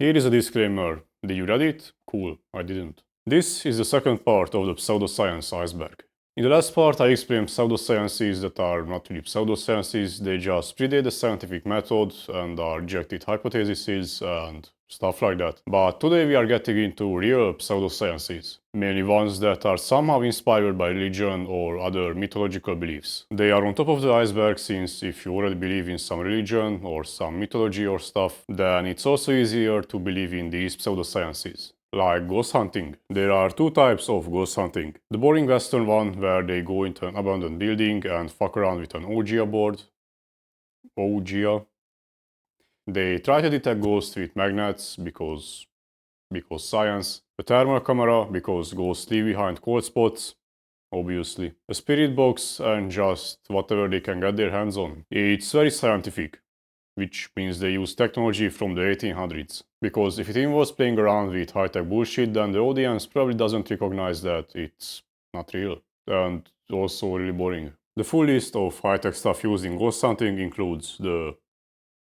Here is a disclaimer. Did you read it? Cool, I didn't. This is the second part of the pseudoscience iceberg. In the last part I explained pseudosciences that are not really pseudosciences, they just predate the scientific method and are rejected hypotheses and stuff like that. But today we are getting into real pseudosciences, mainly ones that are somehow inspired by religion or other mythological beliefs. They are on top of the iceberg since if you already believe in some religion or some mythology or stuff, then it's also easier to believe in these pseudosciences. Like ghost hunting. There are two types of ghost hunting. The boring Western one, where they go into an abandoned building and fuck around with an Ouija board. Ouija. They try to detect ghosts with magnets because science. A thermal camera because ghosts leave behind cold spots. Obviously. A spirit box and just whatever they can get their hands on. It's very scientific, which means they use technology from the 1800s. Because if it involves playing around with high-tech bullshit, then the audience probably doesn't recognize that it's not real. And also really boring. The full list of high-tech stuff used in ghost hunting includes the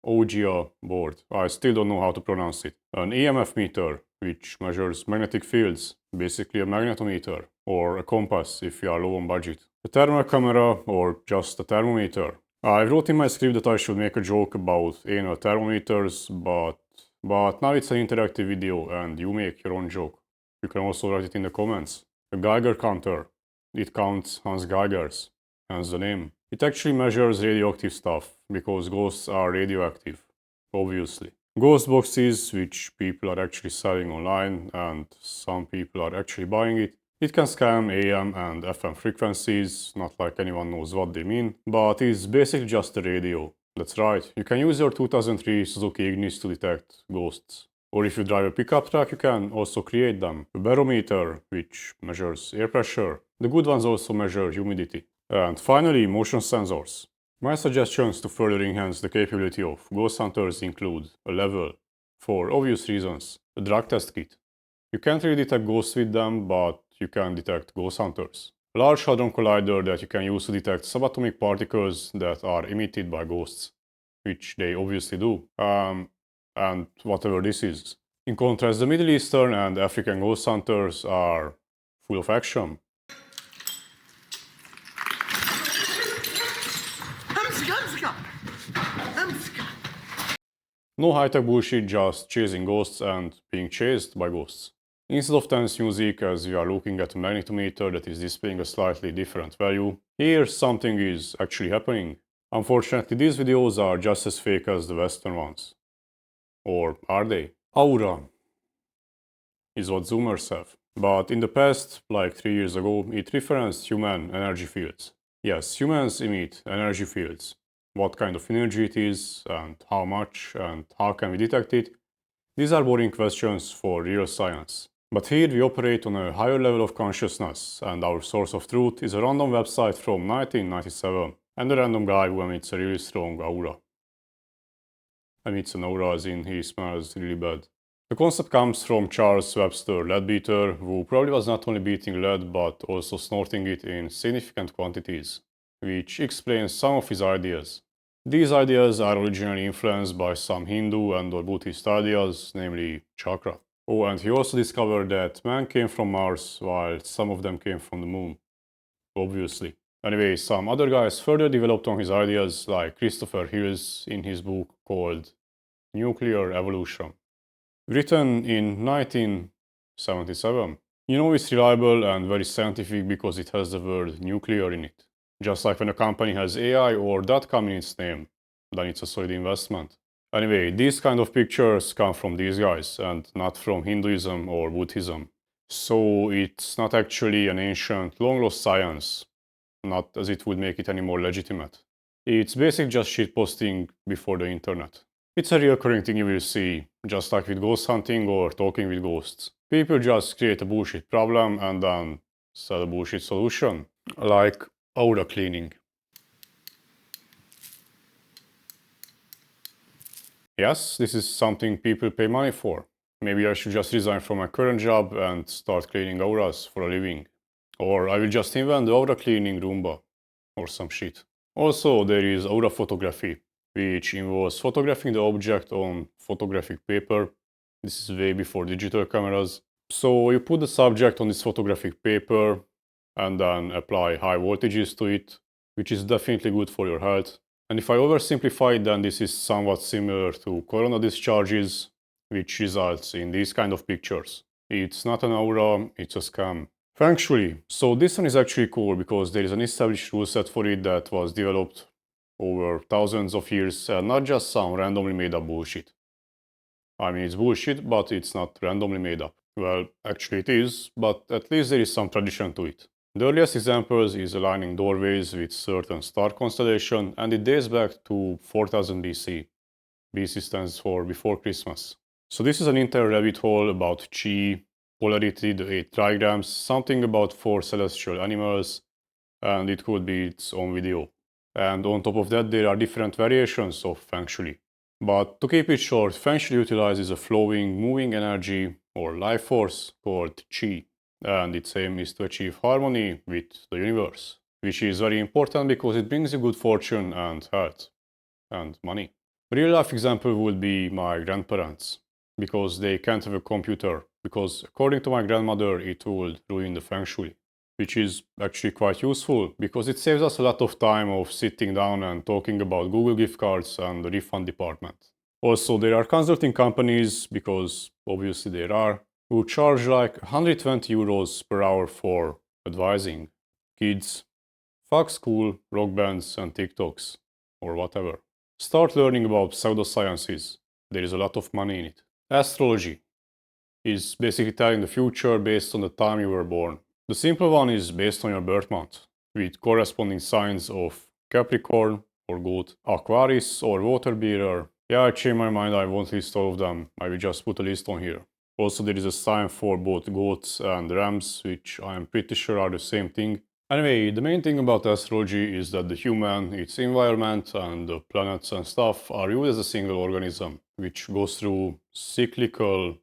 Ouija board, I still don't know how to pronounce it, an EMF meter, which measures magnetic fields, basically a magnetometer, or a compass if you are low on budget, a thermal camera, or just a thermometer. I wrote in my script that I should make a joke about anal thermometers, but now it's an interactive video and you make your own joke. You can also write it in the comments. A Geiger counter. It counts Hans Geigers, hence the name. It actually measures radioactive stuff, because ghosts are radioactive, obviously. Ghost boxes, which people are actually selling online, and some people are actually buying it. It can scan AM and FM frequencies, not like anyone knows what they mean, but it's basically just a radio. That's right, you can use your 2003 Suzuki Ignis to detect ghosts. Or if you drive a pickup truck, you can also create them. A barometer, which measures air pressure. The good ones also measure humidity. And finally, motion sensors. My suggestions to further enhance the capability of ghost hunters include a level, for obvious reasons, a drug test kit. You can't really detect ghosts with them, but you can detect ghost hunters. A large hadron collider that you can use to detect subatomic particles that are emitted by ghosts, which they obviously do, and whatever this is. In contrast, the Middle Eastern and African ghost hunters are full of action. No high-tech bullshit, just chasing ghosts and being chased by ghosts. Instead of tense music, as we are looking at a magnetometer that is displaying a slightly different value, here something is actually happening. Unfortunately, these videos are just as fake as the Western ones. Or are they? Aura is what Zoomers have. But in the past, like 3 years ago, it referenced human energy fields. Yes, humans emit energy fields. What kind of energy it is, and how much, and how can we detect it? These are boring questions for real science. But here we operate on a higher level of consciousness, and our source of truth is a random website from 1997, and a random guy who emits a really strong aura. Emits an aura as in he smells really bad. The concept comes from Charles Webster Leadbeater, who probably was not only beating lead but also snorting it in significant quantities, which explains some of his ideas. These ideas are originally influenced by some Hindu and or Buddhist ideas, namely chakra. Oh, and he also discovered that man came from Mars, while some of them came from the moon. Obviously. Anyway, some other guys further developed on his ideas, like Christopher Hills in his book called Nuclear Evolution, written in 1977. You know it's reliable and very scientific because it has the word nuclear in it. Just like when a company has AI or .com in its name, then it's a solid investment. Anyway, these kind of pictures come from these guys and not from Hinduism or Buddhism. So it's not actually an ancient, long-lost science, not as it would make it any more legitimate. It's basically just shitposting before the internet. It's a recurring thing you will see, just like with ghost hunting or talking with ghosts. People just create a bullshit problem and then sell a bullshit solution, like aura cleaning. Yes, this is something people pay money for. Maybe I should just resign from my current job and start cleaning auras for a living. Or I will just invent the aura cleaning Roomba, or some shit. Also, there is aura photography, which involves photographing the object on photographic paper, This is way before digital cameras. So you put the subject on this photographic paper and then apply high voltages to it, which is definitely good for your health. And if I oversimplify it, then this is somewhat similar to corona discharges, which results in these kind of pictures. It's not an aura, it's a scam. Feng Shui. So this one is actually cool because there is an established rule set for it that was developed over thousands of years and not just some randomly made up bullshit. I mean, it's bullshit, but it's not randomly made up. Well, actually it is, but at least there is some tradition to it. The earliest examples is aligning doorways with certain star constellation, and it dates back to 4000 BC. BC stands for before Christmas. So this is an entire rabbit hole about chi, polarity, the 8 trigrams, something about 4 celestial animals, and it could be its own video. And on top of that, there are different variations of Feng Shui. But to keep it short, Feng Shui utilizes a flowing, moving energy or life force called Qi, and its aim is to achieve harmony with the universe, which is very important because it brings you good fortune and health and money. A real life example would be my grandparents, because they can't have a computer, because according to my grandmother it would ruin the Feng Shui, which is actually quite useful because it saves us a lot of time of sitting down and talking about Google gift cards and the refund department. Also, there are consulting companies, because obviously there are, who charge like 120 euros per hour for advising kids. Fuck school, rock bands and TikToks, or whatever. Start learning about pseudosciences. There is a lot of money in it. Astrology is basically telling the future based on the time you were born. The simple one is based on your birth month, with corresponding signs of Capricorn or Goat, Aquarius or Water Bearer. Yeah, I changed my mind, I won't list all of them, I will just put a list on here. Also, there is a sign for both goats and rams, which I am pretty sure are the same thing. Anyway, the main thing about astrology is that the human, its environment, and the planets and stuff are viewed as a single organism, which goes through cyclical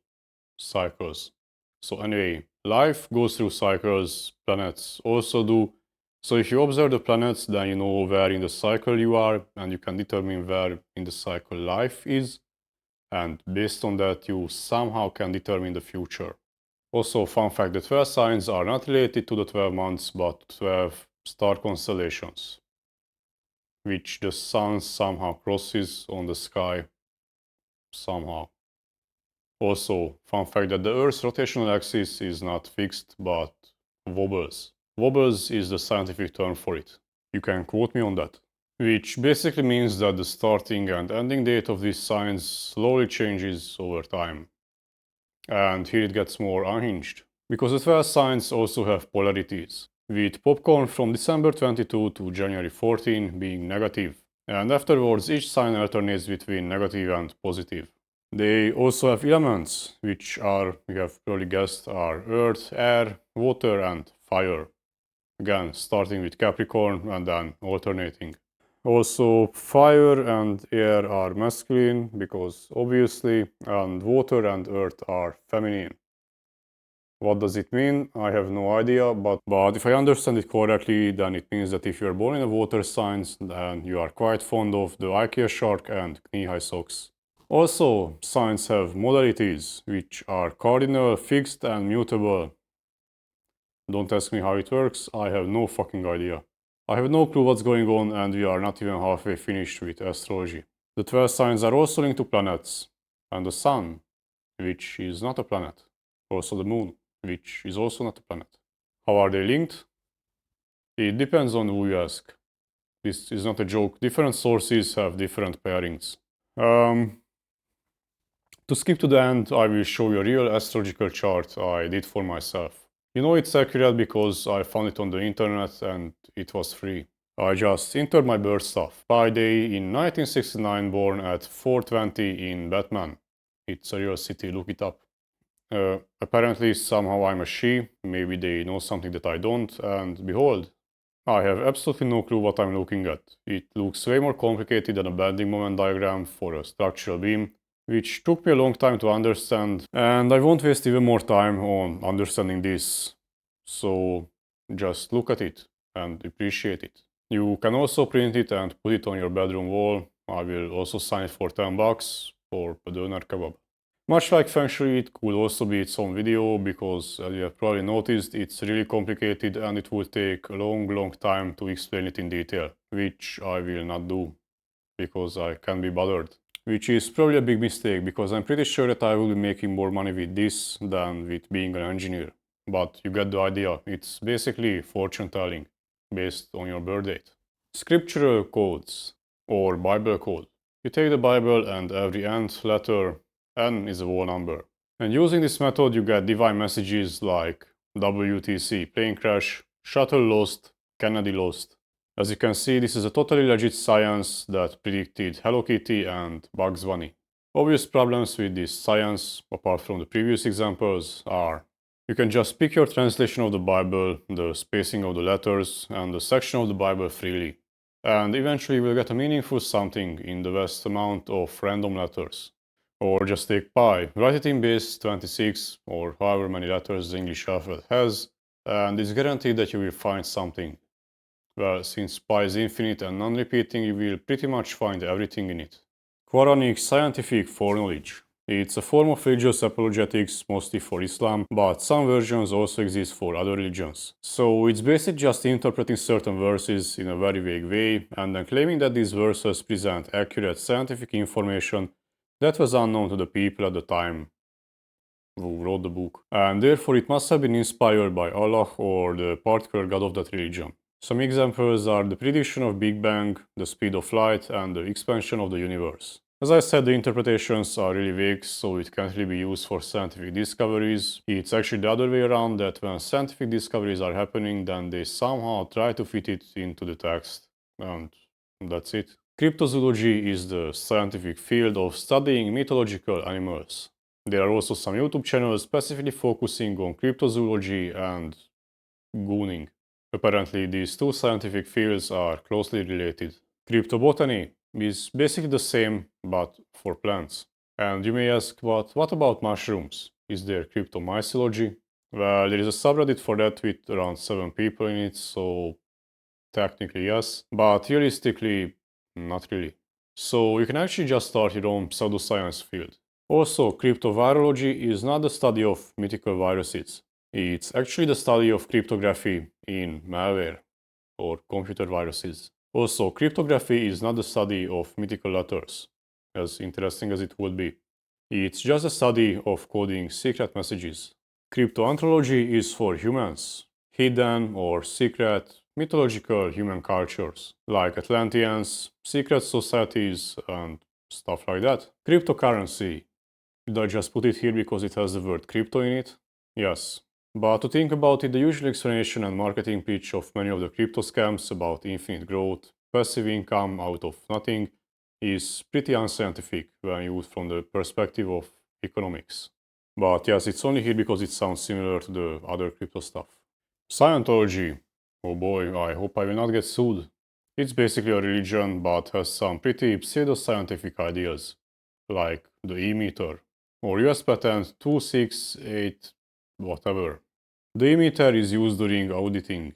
cycles. So anyway, life goes through cycles, planets also do. So if you observe the planets, then you know where in the cycle you are, and you can determine where in the cycle life is. And based on that, you somehow can determine the future. Also, fun fact, the 12 signs are not related to the 12 months, but 12 star constellations, which the sun somehow crosses on the sky, somehow. Also, fun fact that the Earth's rotational axis is not fixed, but wobbles. Wobbles is the scientific term for it. You can quote me on that. Which basically means that the starting and ending date of these signs slowly changes over time. And here it gets more unhinged. Because the 12 signs also have polarities, with popcorn from December 22 to January 14 being negative, and afterwards each sign alternates between negative and positive. They also have elements, which are, you have probably guessed, are earth, air, water and fire. Again, starting with Capricorn and then alternating. Also, fire and air are masculine, because obviously, and water and earth are feminine. What does it mean? I have no idea, but if I understand it correctly, then it means that if you are born in a water sign, then you are quite fond of the IKEA shark and knee-high socks. Also, signs have modalities, which are cardinal, fixed and mutable. Don't ask me how it works, I have no fucking idea. I have no clue what's going on, and we are not even halfway finished with astrology. The 12 signs are also linked to planets, and the sun, which is not a planet. Also the moon, which is also not a planet. How are they linked? It depends on who you ask. This is not a joke. Different sources have different pairings. To skip to the end, I will show you a real astrological chart I did for myself. You know it's accurate because I found it on the internet and it was free. I just entered my birth stuff. Friday in 1969, born at 4:20 in Batman. It's a real city, look it up. Apparently somehow I'm a she, maybe they know something that I don't, and behold, I have absolutely no clue what I'm looking at. It looks way more complicated than a bending moment diagram for a structural beam, which took me a long time to understand, and I won't waste even more time on understanding this. So just look at it and appreciate it. You can also print it and put it on your bedroom wall. I will also sign it for $10 for a doner kebab. Much like Feng Shui, it could also be its own video because, as you have probably noticed, it's really complicated and it will take a long time to explain it in detail, which I will not do because I can't be bothered. Which is probably a big mistake because I'm pretty sure that I will be making more money with this than with being an engineer. But you get the idea, it's basically fortune telling based on your birth date. Scriptural codes or Bible code. You take the Bible and every nth letter, N is a whole number. And using this method you get divine messages like WTC, plane crash, shuttle lost, Kennedy lost. As you can see, this is a totally legit science that predicted Hello Kitty and Bugs Bunny. Obvious problems with this science, apart from the previous examples, are you can just pick your translation of the Bible, the spacing of the letters, and the section of the Bible freely. And eventually you will get a meaningful something in the vast amount of random letters. Or just take pi, write it in base 26 or however many letters the English alphabet has, and it's guaranteed that you will find something. Well, since pi is infinite and non-repeating, you will pretty much find everything in it. Quranic scientific foreknowledge. It's a form of religious apologetics, mostly for Islam, but some versions also exist for other religions. So it's basically just interpreting certain verses in a very vague way, and then claiming that these verses present accurate scientific information that was unknown to the people at the time who wrote the book. And therefore it must have been inspired by Allah or the particular god of that religion. Some examples are the prediction of Big Bang, the speed of light, and the expansion of the universe. As I said, the interpretations are really vague, so it can't really be used for scientific discoveries. It's actually the other way around, that when scientific discoveries are happening, then they somehow try to fit it into the text. And that's it. Cryptozoology is the scientific field of studying mythological animals. There are also some YouTube channels specifically focusing on cryptozoology and gooning. Apparently, these two scientific fields are closely related. Cryptobotany is basically the same, but for plants. And you may ask, but what about mushrooms? Is there cryptomycology? Well, there is a subreddit for that with around 7 people in it, so technically yes, but realistically, not really. So you can actually just start your own pseudoscience field. Also, cryptovirology is not the study of mythical viruses. It's actually the study of cryptography in malware or computer viruses. Also, cryptography is not the study of mythical letters, as interesting as it would be. It's just a study of coding secret messages. Cryptoanthropology is for humans, hidden or secret mythological human cultures, like Atlanteans, secret societies, and stuff like that. Cryptocurrency. Did I just put it here because it has the word crypto in it? Yes. But to think about it, the usual explanation and marketing pitch of many of the crypto scams about infinite growth, passive income out of nothing, is pretty unscientific when used from the perspective of economics. But yes, it's only here because it sounds similar to the other crypto stuff. Scientology. Oh boy, I hope I will not get sued. It's basically a religion but has some pretty pseudoscientific ideas, like the E-meter, or US patent 268 whatever. The E-meter is used during auditing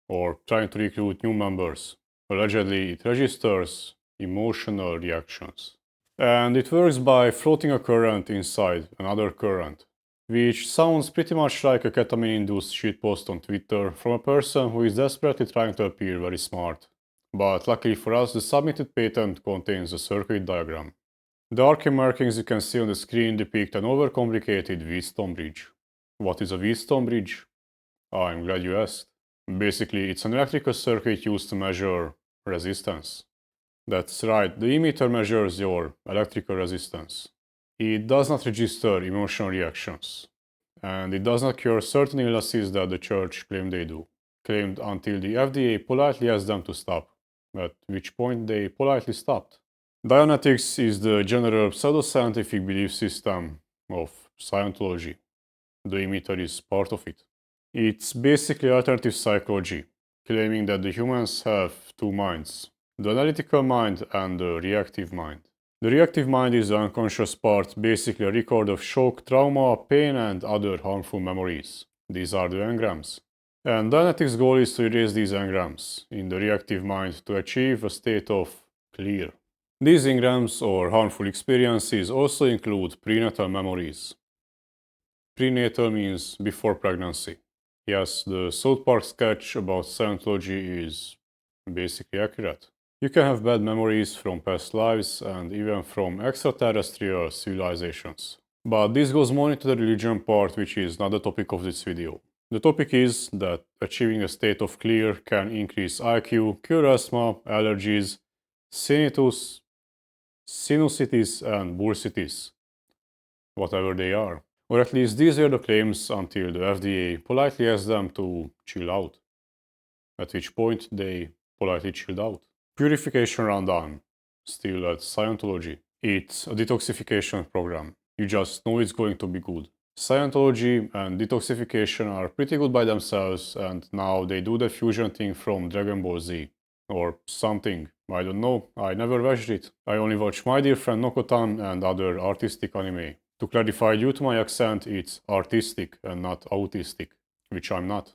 or trying to recruit new members. Allegedly, it registers emotional reactions. And it works by floating a current inside another current, which sounds pretty much like a ketamine-induced shitpost on Twitter from a person who is desperately trying to appear very smart. But luckily for us, the submitted patent contains a circuit diagram. The arcane markings you can see on the screen depict an overcomplicated Wheatstone bridge. What is a Wheatstone bridge? I'm glad you asked. Basically, it's an electrical circuit used to measure resistance. That's right, the emitter measures your electrical resistance. It does not register emotional reactions. And it does not cure certain illnesses that the church claimed they do. Claimed until the FDA politely asked them to stop, at which point they politely stopped. Dianetics is the general pseudoscientific belief system of Scientology. The emitter is part of it. It's basically alternative psychology, claiming that the humans have two minds, the analytical mind and the reactive mind. The reactive mind is the unconscious part, basically a record of shock, trauma, pain, and other harmful memories. These are the engrams. And Dianetics' goal is to erase these engrams in the reactive mind to achieve a state of clear. These engrams or harmful experiences also include prenatal memories. Prenatal means before pregnancy. Yes, the South Park sketch about Scientology is basically accurate. You can have bad memories from past lives and even from extraterrestrial civilizations. But this goes more into the religion part, which is not the topic of this video. The topic is that achieving a state of clear can increase IQ, cure asthma, allergies, tinnitus, sinusitis, and bursitis, whatever they are. Or at least these were the claims until the FDA politely asked them to chill out. At which point they politely chilled out. Purification rundown. Still at Scientology. It's a detoxification program. You just know it's going to be good. Scientology and detoxification are pretty good by themselves, and now they do the fusion thing from Dragon Ball Z. Or something. I don't know. I never watched it. I only watch My Dear Friend Nokotan and other artistic anime. To clarify due to my accent, it's artistic and not autistic, which I'm not.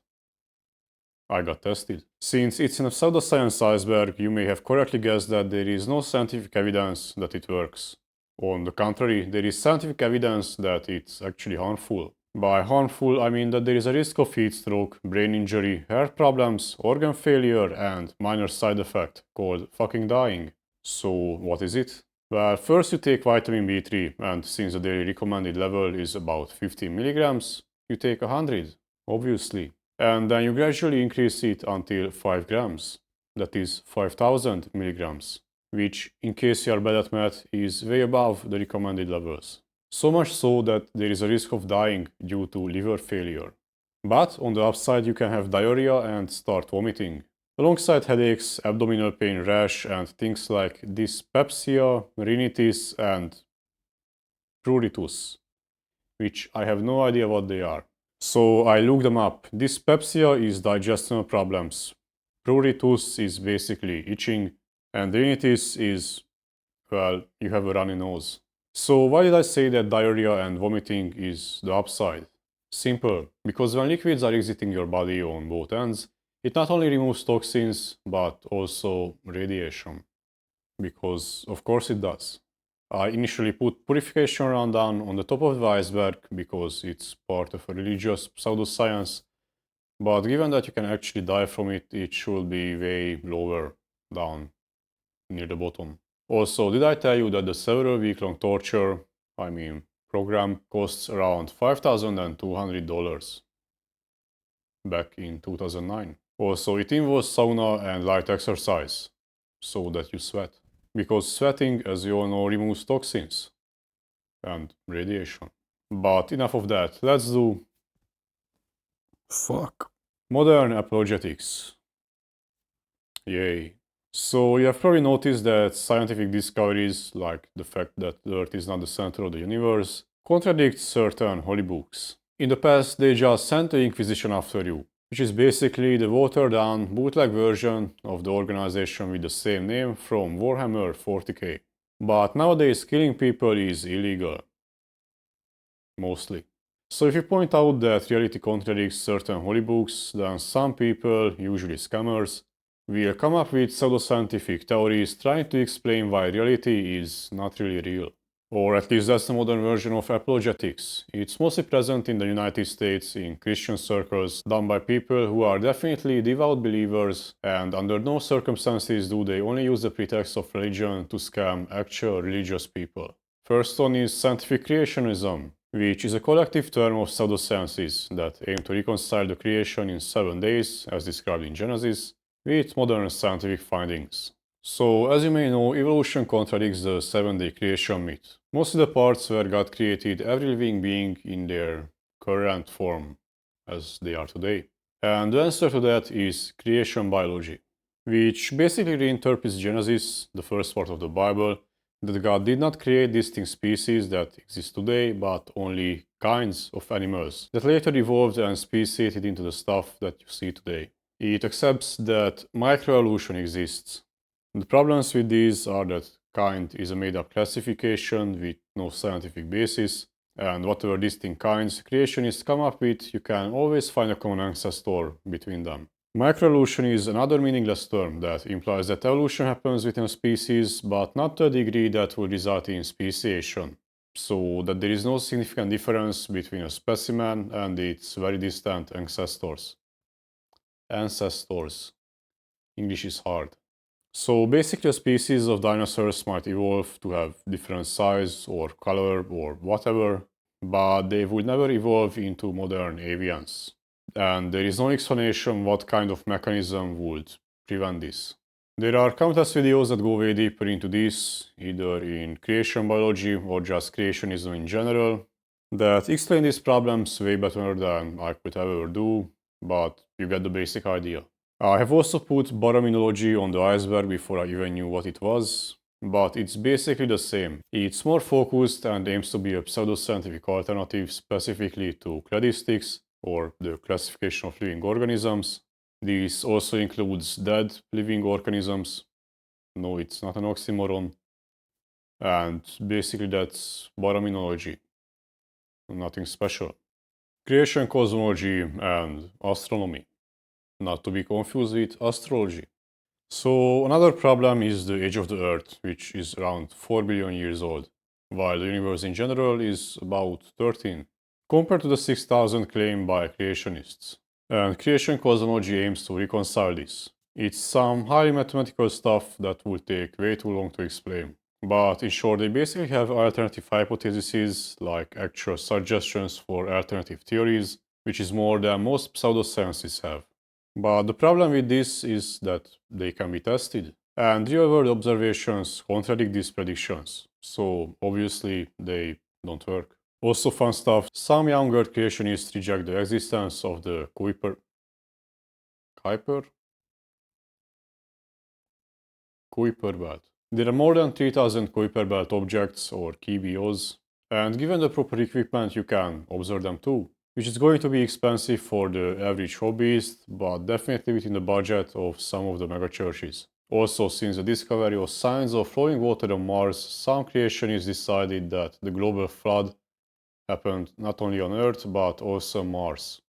I got tested. Since it's in a pseudoscience iceberg, you may have correctly guessed that there is no scientific evidence that it works. On the contrary, there is scientific evidence that it's actually harmful. By harmful, I mean that there is a risk of heat stroke, brain injury, heart problems, organ failure, and minor side effect called fucking dying. So, what is it? Well, first you take vitamin B3, and since the daily recommended level is about 50 milligrams, you take 100, obviously. And then you gradually increase it until 5 grams, that is 5000 milligrams, which, in case you are bad at math, is way above the recommended levels. So much so that there is a risk of dying due to liver failure. But on the upside, you can have diarrhea and start vomiting, alongside headaches, abdominal pain, rash, and things like dyspepsia, rhinitis, and pruritus, which I have no idea what they are. So I looked them up. Dyspepsia is digestional problems. Pruritus is basically itching. And rhinitis is, well, you have a runny nose. So why did I say that diarrhea and vomiting is the upside? Simple. Because when liquids are exiting your body on both ends, it not only removes toxins, but also radiation. Because of course it does. I initially put purification rundown on the top of the iceberg because it's part of a religious pseudoscience, but given that you can actually die from it, it should be way lower down, near the bottom. Also, did I tell you that the several week-long torture, program, costs around $5,200 back in 2009? Also, it involves sauna and light exercise, so that you sweat. Because sweating, as you all know, removes toxins and radiation. But enough of that. Let's do modern apologetics. Yay. So you have probably noticed that scientific discoveries, like the fact that the Earth is not the center of the universe, contradict certain holy books. In the past, they just sent the Inquisition after you, which is basically the watered-down bootleg version of the organization with the same name from Warhammer 40k. But nowadays, killing people is illegal. Mostly. So if you point out that reality contradicts certain holy books, then some people, usually scammers, will come up with pseudoscientific theories trying to explain why reality is not really real. Or at least that's the modern version of apologetics. It's mostly present in the United States in Christian circles, done by people who are definitely devout believers, and under no circumstances do they only use the pretext of religion to scam actual religious people. First one is scientific creationism, which is a collective term of pseudosciences that aim to reconcile the creation in 7 days, as described in Genesis, with modern scientific findings. So, as you may know, evolution contradicts the 7-day creation myth. Mostly the parts where God created every living being in their current form, as they are today. And the answer to that is creation biology, which basically reinterprets Genesis, the first part of the Bible, that God did not create distinct species that exist today, but only kinds of animals that later evolved and speciated into the stuff that you see today. It accepts that microevolution exists. The problems with these are that kind is a made-up classification with no scientific basis, and whatever distinct kinds creationists come up with, you can always find a common ancestor between them. Microevolution is another meaningless term that implies that evolution happens within a species, but not to a degree that will result in speciation, so that there is no significant difference between a specimen and its very distant ancestors. English is hard. So basically a species of dinosaurs might evolve to have different size or color or whatever, but they would never evolve into modern avians. And there is no explanation what kind of mechanism would prevent this. There are countless videos that go way deeper into this, either in creation biology or just creationism in general, that explain these problems way better than I could ever do, but you get the basic idea. I have also put Baraminology on the iceberg before I even knew what it was, but it's basically the same. It's more focused and aims to be a pseudoscientific alternative specifically to cladistics, or the classification of living organisms. This also includes dead living organisms. No, it's not an oxymoron. And basically that's Baraminology. Nothing special. Creation cosmology and astronomy. Not to be confused with astrology. So another problem is the age of the Earth, which is around 4 billion years old, while the universe in general is about 13, compared to the 6,000 claimed by creationists. And creation cosmology aims to reconcile this. It's some highly mathematical stuff that would take way too long to explain. But in short, they basically have alternative hypotheses, like actual suggestions for alternative theories, which is more than most pseudosciences have. But the problem with this is that they can be tested, and real-world observations contradict these predictions, so obviously they don't work. Also fun stuff, some younger creationists reject the existence of the Kuiper belt. There are more than 3000 Kuiper belt objects, or KBOs, and given the proper equipment you can observe them too, which is going to be expensive for the average hobbyist, but definitely within the budget of some of the megachurches. Also, since the discovery of signs of flowing water on Mars, some creationists decided that the global flood happened not only on Earth but also on Mars,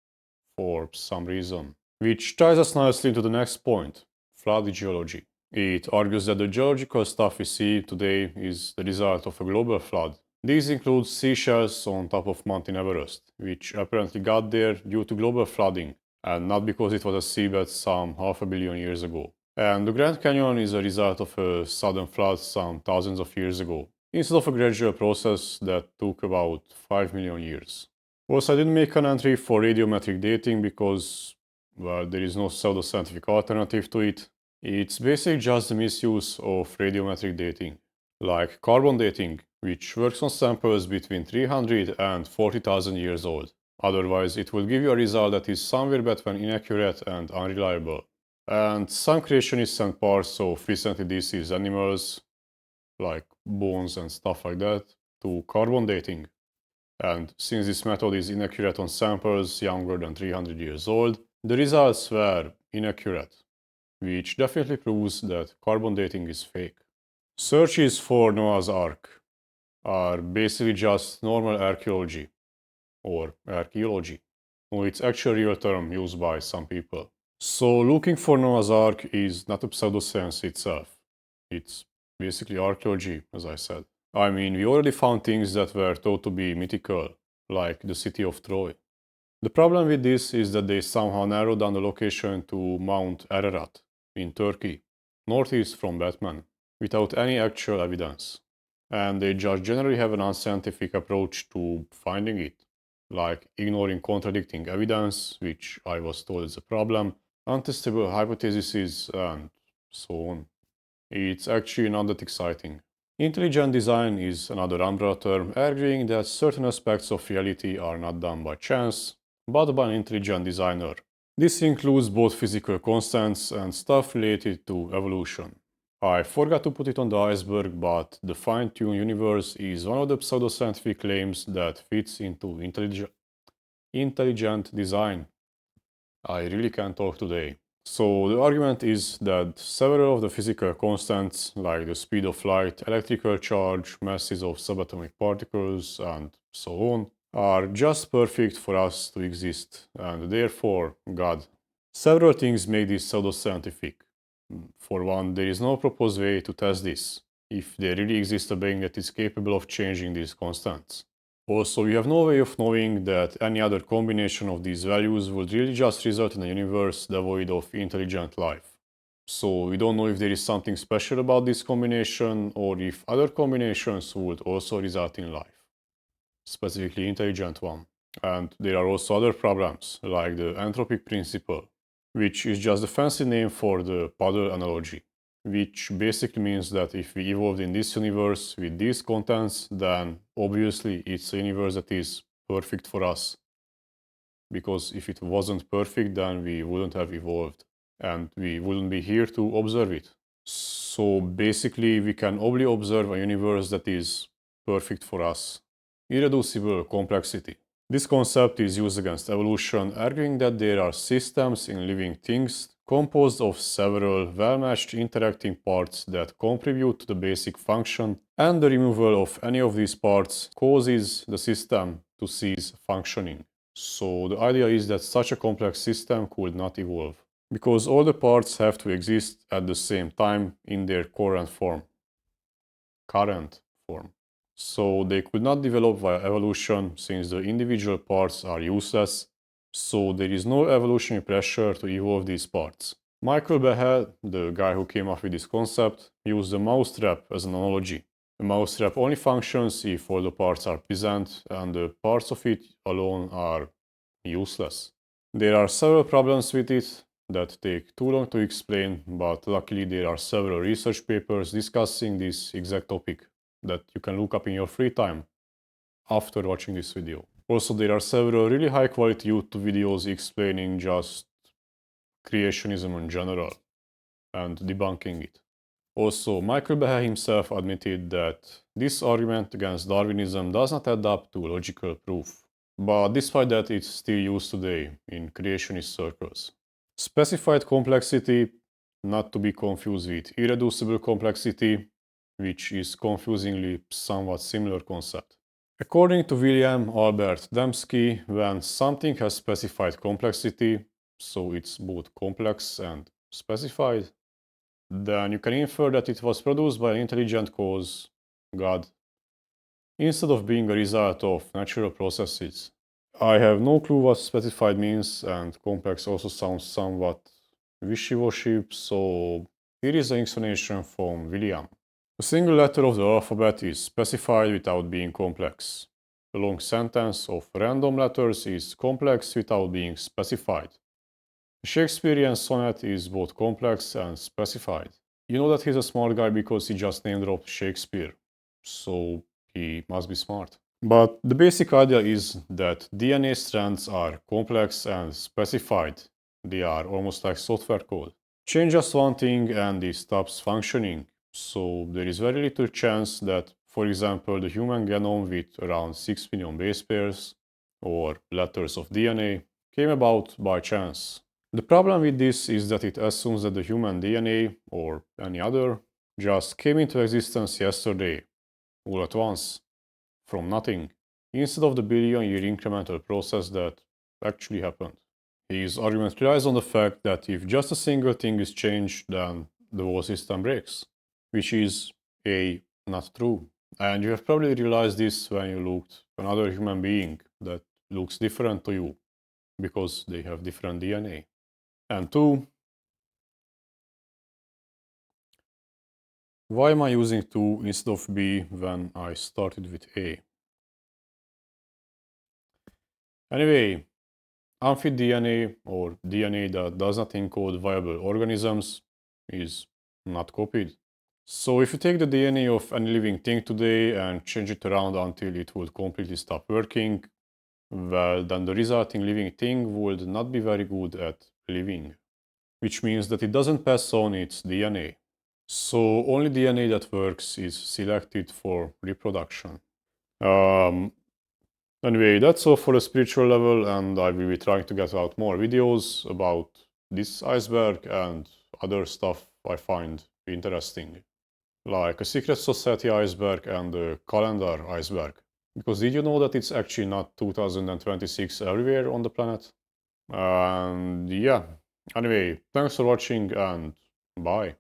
for some reason. Which ties us nicely into the next point, flood geology. It argues that the geological stuff we see today is the result of a global flood. These include seashells on top of Mountain Everest, which apparently got there due to global flooding, and not because it was a seabed some 500 million years ago. And the Grand Canyon is a result of a sudden flood some thousands of years ago, instead of a gradual process that took about 5 million years. Also, I didn't make an entry for radiometric dating because, well, there is no pseudoscientific alternative to it. It's basically just the misuse of radiometric dating, like carbon dating, which works on samples between 300 and 40,000 years old. Otherwise, it will give you a result that is somewhere between inaccurate and unreliable. And some creationists send parts of recently deceased animals, like bones and stuff like that, to carbon dating. And since this method is inaccurate on samples younger than 300 years old, the results were inaccurate, which definitely proves that carbon dating is fake. Searches for Noah's Ark are basically just normal archaeology, or archaeology, or its actual real term used by some people. So looking for Noah's Ark is not a pseudoscience itself. It's basically archaeology, as I said. I mean, we already found things that were thought to be mythical, like the city of Troy. The problem with this is that they somehow narrowed down the location to Mount Ararat in Turkey, northeast from Batman, without any actual evidence. And they just generally have an unscientific approach to finding it, like ignoring contradicting evidence, which I was told is a problem, untestable hypotheses, and so on. It's actually not that exciting. Intelligent design is another umbrella term arguing that certain aspects of reality are not done by chance, but by an intelligent designer. This includes both physical constants and stuff related to evolution. I forgot to put it on the iceberg, but the fine-tuned universe is one of the pseudoscientific claims that fits into intelligent design. I really can't talk today. So the argument is that several of the physical constants, like the speed of light, electrical charge, masses of subatomic particles, and so on, are just perfect for us to exist, and therefore God. Several things make this pseudoscientific. For one, there is no proposed way to test this, if there really exists a being that is capable of changing these constants. Also, you have no way of knowing that any other combination of these values would really just result in a universe devoid of intelligent life. So we don't know if there is something special about this combination or if other combinations would also result in life, specifically intelligent one. And there are also other problems, like the entropic principle, which is just a fancy name for the puddle analogy, which basically means that if we evolved in this universe with these contents, then obviously it's a universe that is perfect for us. Because if it wasn't perfect, then we wouldn't have evolved and we wouldn't be here to observe it. So basically, we can only observe a universe that is perfect for us. Irreducible complexity. This concept is used against evolution, arguing that there are systems in living things composed of several well-matched interacting parts that contribute to the basic function, and the removal of any of these parts causes the system to cease functioning. So the idea is that such a complex system could not evolve, because all the parts have to exist at the same time in their current form. So they could not develop via evolution since the individual parts are useless, so there is no evolutionary pressure to evolve these parts. Michael Behe, the guy who came up with this concept, used the mousetrap as an analogy. The mousetrap only functions if all the parts are present and the parts of it alone are useless. There are several problems with it that take too long to explain, but luckily there are several research papers discussing this exact topic that you can look up in your free time after watching this video. Also, there are several really high quality YouTube videos explaining just creationism in general and debunking it. Also, Michael Behe himself admitted that this argument against Darwinism does not add up to logical proof. But despite that, it's still used today in creationist circles. Specified complexity, not to be confused with irreducible complexity, which is confusingly somewhat similar concept. According to William Albert Dembski, when something has specified complexity, so it's both complex and specified, then you can infer that it was produced by an intelligent cause, God, instead of being a result of natural processes. I have no clue what specified means, and complex also sounds somewhat wishy-washy, so here is an explanation from William. A single letter of the alphabet is specified without being complex. A long sentence of random letters is complex without being specified. The Shakespearean sonnet is both complex and specified. You know that he's a smart guy because he just name-dropped Shakespeare, so he must be smart. But the basic idea is that DNA strands are complex and specified. They are almost like software code. Change just one thing and it stops functioning. So there is very little chance that, for example, the human genome with around 6 million base pairs or letters of DNA came about by chance. The problem with this is that it assumes that the human DNA, or any other, just came into existence yesterday, all at once, from nothing, instead of the billion-year incremental process that actually happened. His argument relies on the fact that if just a single thing is changed, then the whole system breaks, which is not true. And you have probably realized this when you looked at another human being that looks different to you, because they have different DNA. And two, why am I using 2 instead of B when I started with A? Anyway, unfit DNA, or DNA that does not encode viable organisms, is not copied. So if you take the DNA of any living thing today and change it around until it would completely stop working, well, then the resulting living thing would not be very good at living, which means that it doesn't pass on its DNA. So only DNA that works is selected for reproduction. Anyway, that's all for the spiritual level, and I will be trying to get out more videos about this iceberg and other stuff I find interesting, like a secret society iceberg and a calendar iceberg. Because did you know that it's actually not 2026 everywhere on the planet? And yeah, Anyway, thanks for watching and bye.